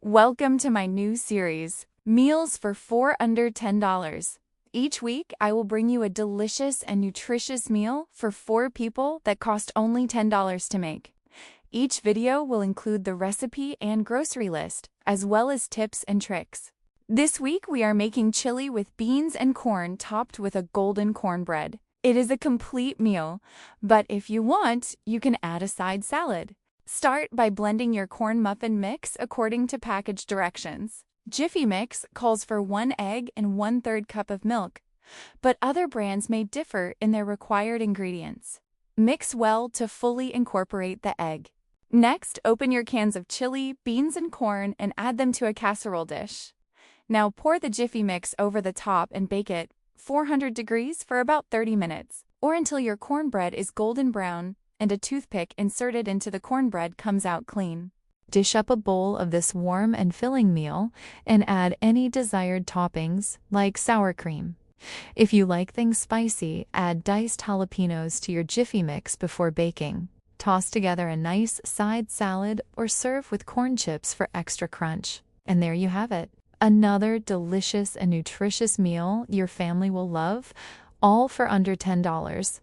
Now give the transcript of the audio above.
Welcome to my new series, Meals for 4 under $10. Each week, I will bring you a delicious and nutritious meal for 4 people that cost only $10 to make. Each video will include the recipe and grocery list, as well as tips and tricks. This week, we are making chili with beans and corn topped with a golden cornbread. It is a complete meal, but if you want, you can add a side salad. Start by blending your corn muffin mix according to package directions. Jiffy mix calls for 1 egg and 1/3 cup of milk, but other brands may differ in their required ingredients. Mix well to fully incorporate the egg. Next, open your cans of chili, beans, and corn and add them to a casserole dish. Now pour the Jiffy mix over the top and bake it 400 degrees for about 30 minutes, or until your cornbread is golden brown and a toothpick inserted into the cornbread comes out clean. Dish up a bowl of this warm and filling meal and add any desired toppings, like sour cream. If you like things spicy, add diced jalapenos to your Jiffy mix before baking. Toss together a nice side salad or serve with corn chips for extra crunch. And there you have it. Another delicious and nutritious meal your family will love, all for under $10.